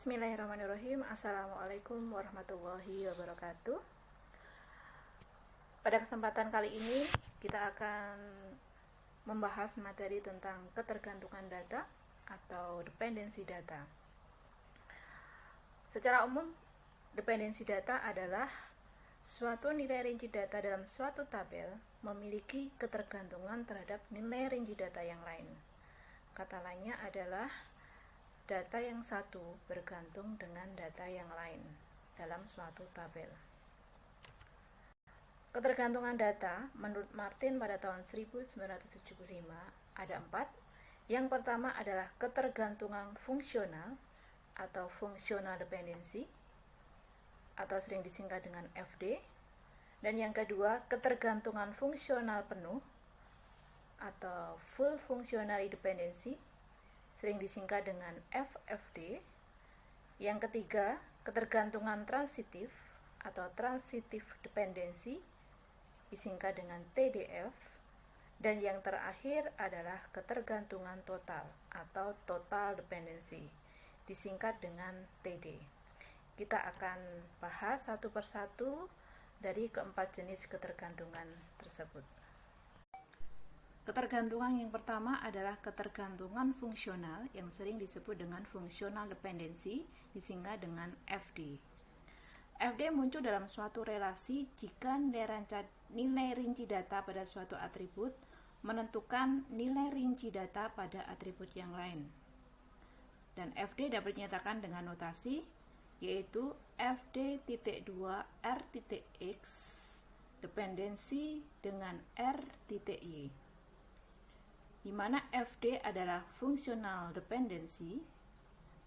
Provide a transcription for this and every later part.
Bismillahirrahmanirrahim. Assalamualaikum warahmatullahi wabarakatuh. Pada kesempatan kali ini kita akan membahas materi tentang ketergantungan data atau dependensi data. Secara umum, dependensi data adalah suatu nilai rinci data dalam suatu tabel memiliki ketergantungan terhadap nilai rinci data yang lain. Kata lainnya adalah data yang satu bergantung dengan data yang lain dalam suatu tabel. Ketergantungan data menurut Martin pada tahun 1975 ada 4. Yang pertama adalah ketergantungan fungsional atau functional dependency atau sering disingkat dengan FD. Dan yang kedua, ketergantungan fungsional penuh atau full functional dependency, sering disingkat dengan FFD. Yang ketiga, ketergantungan transitif atau transitive dependency, disingkat dengan TDF. Dan yang terakhir adalah ketergantungan total atau total dependency, disingkat dengan TD. Kita akan bahas satu persatu dari keempat jenis ketergantungan tersebut. Ketergantungan yang pertama adalah ketergantungan fungsional yang sering disebut dengan functional dependency, disingkat dengan FD. FD muncul dalam suatu relasi jika nilai rinci data pada suatu atribut menentukan nilai rinci data pada atribut yang lain. Dan FD dapat dinyatakan dengan notasi yaitu FD.2R.X dependensi dengan R.Y, di mana FD adalah functional dependency,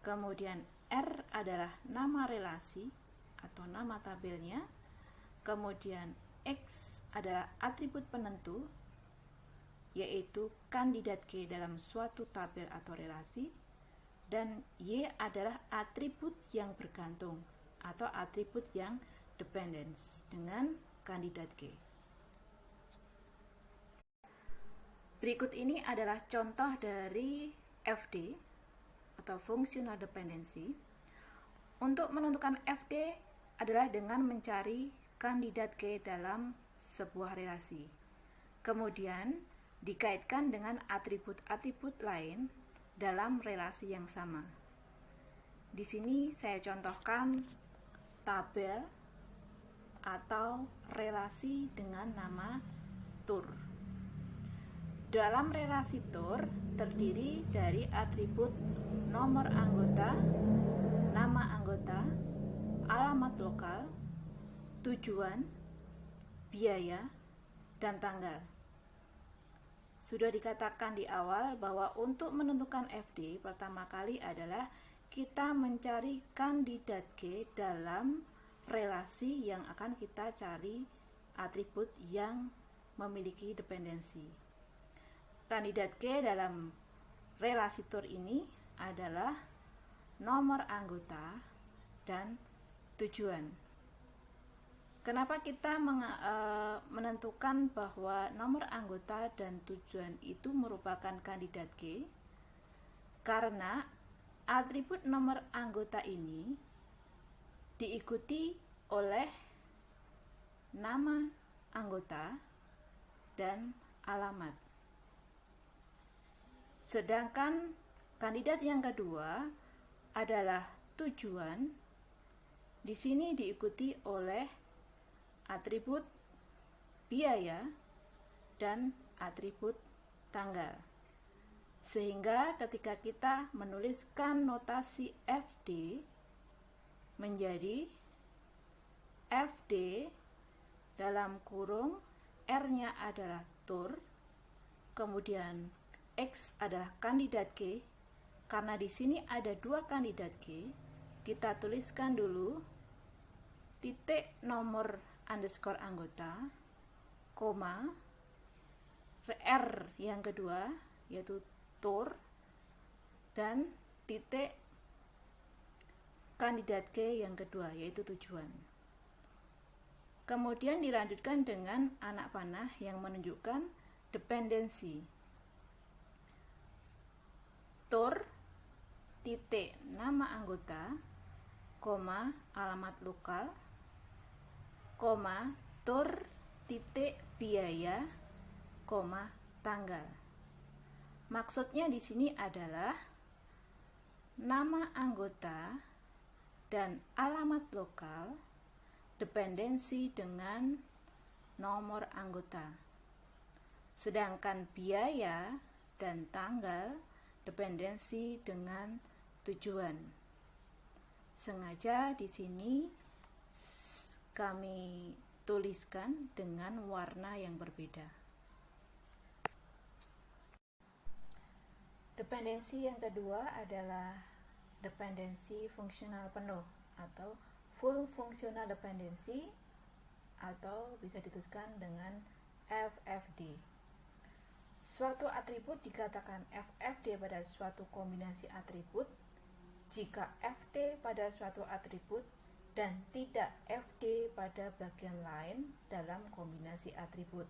kemudian R adalah nama relasi atau nama tabelnya, kemudian X adalah atribut penentu yaitu kandidat K dalam suatu tabel atau relasi, dan Y adalah atribut yang bergantung atau atribut yang dependence dengan kandidat K. Berikut ini adalah contoh dari FD atau functional dependency. Untuk menentukan FD adalah dengan mencari kandidat K dalam sebuah relasi. Kemudian dikaitkan dengan atribut-atribut lain dalam relasi yang sama. Di sini saya contohkan tabel atau relasi dengan nama tur. Dalam relasi tur terdiri dari atribut nomor anggota, nama anggota, alamat lokal, tujuan, biaya, dan tanggal. Sudah dikatakan di awal bahwa untuk menentukan FD pertama kali adalah kita mencari kandidat K dalam relasi yang akan kita cari atribut yang memiliki dependensi. Kandidat K dalam relasi tur ini adalah nomor anggota dan tujuan. Kenapa kita menentukan bahwa nomor anggota dan tujuan itu merupakan kandidat K? Karena atribut nomor anggota ini diikuti oleh nama anggota dan alamat. Sedangkan kandidat yang kedua adalah tujuan. Di sini diikuti oleh atribut biaya dan atribut tanggal. Sehingga ketika kita menuliskan notasi FD menjadi FD dalam kurung R-nya adalah tur, kemudian X adalah kandidat K. Karena di sini ada dua kandidat K, kita tuliskan dulu titik nomor underscore anggota, koma, R yang kedua yaitu tur, dan titik kandidat K yang kedua yaitu tujuan. Kemudian dilanjutkan dengan anak panah yang menunjukkan dependensi. Tur titik nama anggota, koma alamat lokal, koma tur titik biaya, koma tanggal. Maksudnya di sini adalah nama anggota dan alamat lokal dependensi dengan nomor anggota. Sedangkan biaya dan tanggal dependensi dengan tujuan. Sengaja di sini kami tuliskan dengan warna yang berbeda. Dependensi yang kedua adalah dependensi fungsional penuh atau full functional dependency, atau bisa dituliskan dengan FFD. Suatu atribut dikatakan FFD pada suatu kombinasi atribut jika FD pada suatu atribut dan tidak FD pada bagian lain dalam kombinasi atribut.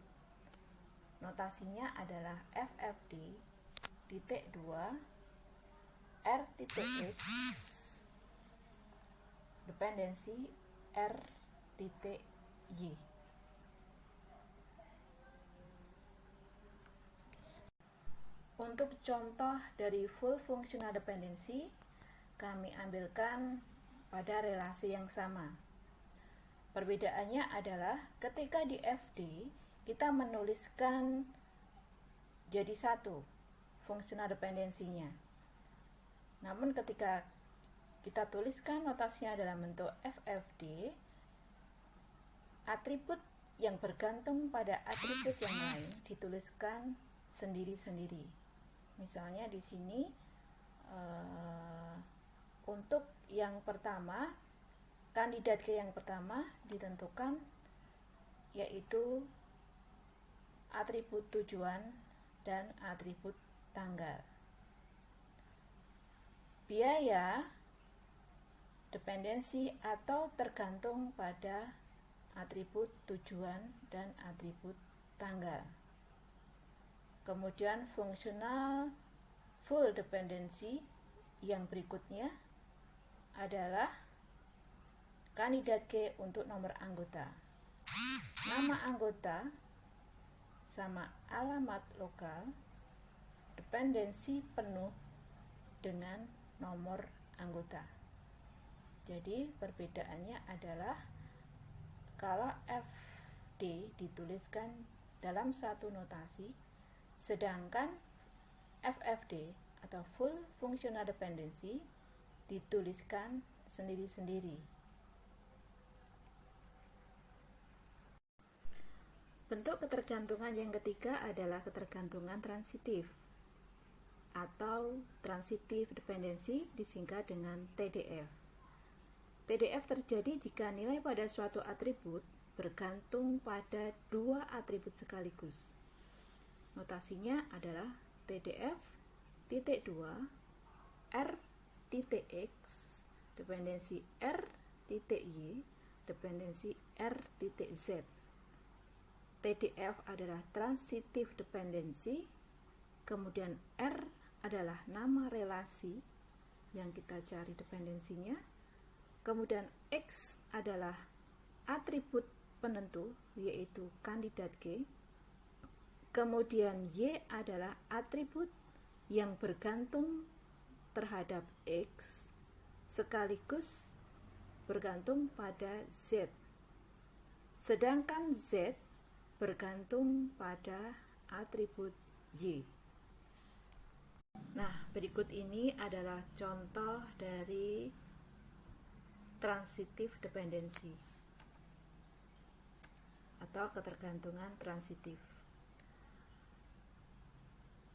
Notasinya adalah FFD titik 2 R titik X dependensi R titik Y. Untuk contoh dari full functional dependency, kami ambilkan pada relasi yang sama. Perbedaannya adalah ketika di FD kita menuliskan jadi satu fungsional dependensinya. Namun ketika kita tuliskan notasinya dalam bentuk FFD, atribut yang bergantung pada atribut yang lain dituliskan sendiri-sendiri. Misalnya di sini untuk yang pertama, kandidat ke yang pertama ditentukan yaitu atribut tujuan dan atribut tanggal. Biaya dependensi atau tergantung pada atribut tujuan dan atribut tanggal. Kemudian fungsional full dependency yang berikutnya adalah kandidat K untuk nomor anggota. Nama anggota sama alamat lokal dependensi penuh dengan nomor anggota. Jadi perbedaannya adalah kalau FD dituliskan dalam satu notasi, sedangkan FFD atau full functional dependency dituliskan sendiri-sendiri. Bentuk ketergantungan yang ketiga adalah ketergantungan transitif atau transitive dependency, disingkat dengan TDF. TDF terjadi jika nilai pada suatu atribut bergantung pada dua atribut sekaligus. Notasinya adalah TDF titik 2 R titik X dependensi R titik Y dependensi R titik Z. TDF adalah transitive dependency, kemudian R adalah nama relasi yang kita cari dependensinya, kemudian X adalah atribut penentu yaitu kandidat K, kemudian Y adalah atribut yang bergantung terhadap X sekaligus bergantung pada Z, sedangkan Z bergantung pada atribut Y. Nah, berikut ini adalah contoh dari transitive dependency atau ketergantungan transitif.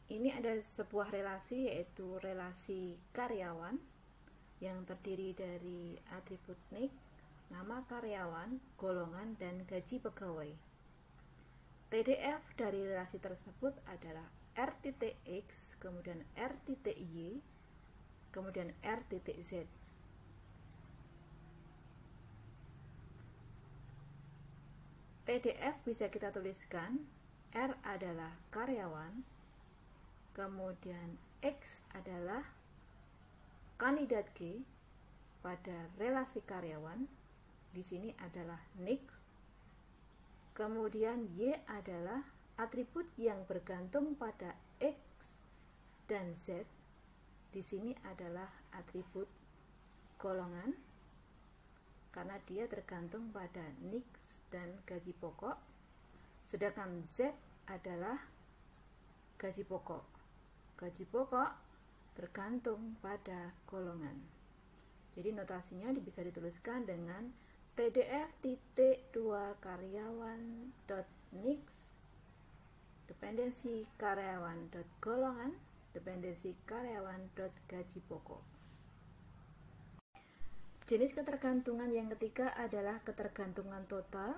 Ini ada sebuah relasi, yaitu relasi karyawan yang terdiri dari atribut NIK, nama karyawan, golongan, dan gaji pegawai. TDF dari relasi tersebut adalah R.X, kemudian R.Y, kemudian R.Z. TDF bisa kita tuliskan R adalah karyawan, kemudian X adalah kandidat G pada relasi karyawan, di sini adalah NIX. Kemudian Y adalah atribut yang bergantung pada X dan Z. Di sini adalah atribut golongan karena dia tergantung pada NIX dan gaji pokok. Sedangkan Z adalah gaji pokok. Gaji pokok tergantung pada golongan. Jadi notasinya bisa dituliskan dengan TDF.2 karyawan.NIX, dependensi karyawan.golongan, dependensi karyawan.gaji pokok. Jenis ketergantungan yang ketiga adalah ketergantungan total.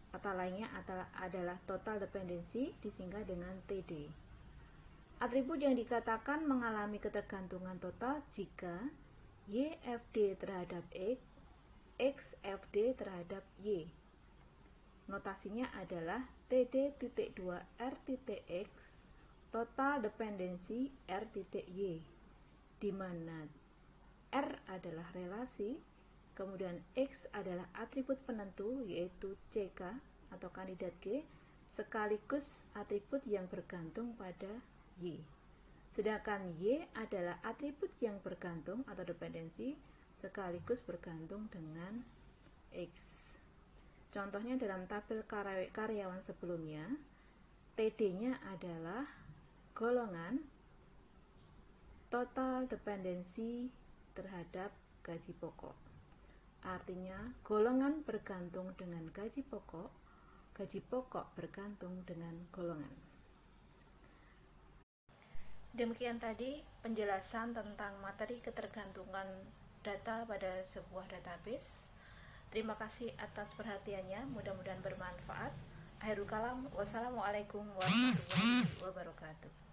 Kata lainnya adalah total dependensi disingkat dengan TD. Atribut yang dikatakan mengalami ketergantungan total jika YFD terhadap X, XFD terhadap Y. Notasinya adalah TD.2R.X total dependensi R.Y, di mana R adalah relasi, kemudian X adalah atribut penentu yaitu CK atau kandidat G, sekaligus atribut yang bergantung pada Y. Sedangkan Y adalah atribut yang bergantung atau dependensi sekaligus bergantung dengan X. Contohnya dalam tabel karyawan sebelumnya, TD-nya adalah golongan total dependensi terhadap gaji pokok. Artinya golongan bergantung dengan gaji pokok bergantung dengan golongan. Demikian tadi penjelasan tentang materi ketergantungan data pada sebuah database. Terima kasih atas perhatiannya, mudah-mudahan bermanfaat. Akhirul kalam, wassalamualaikum warahmatullahi wabarakatuh.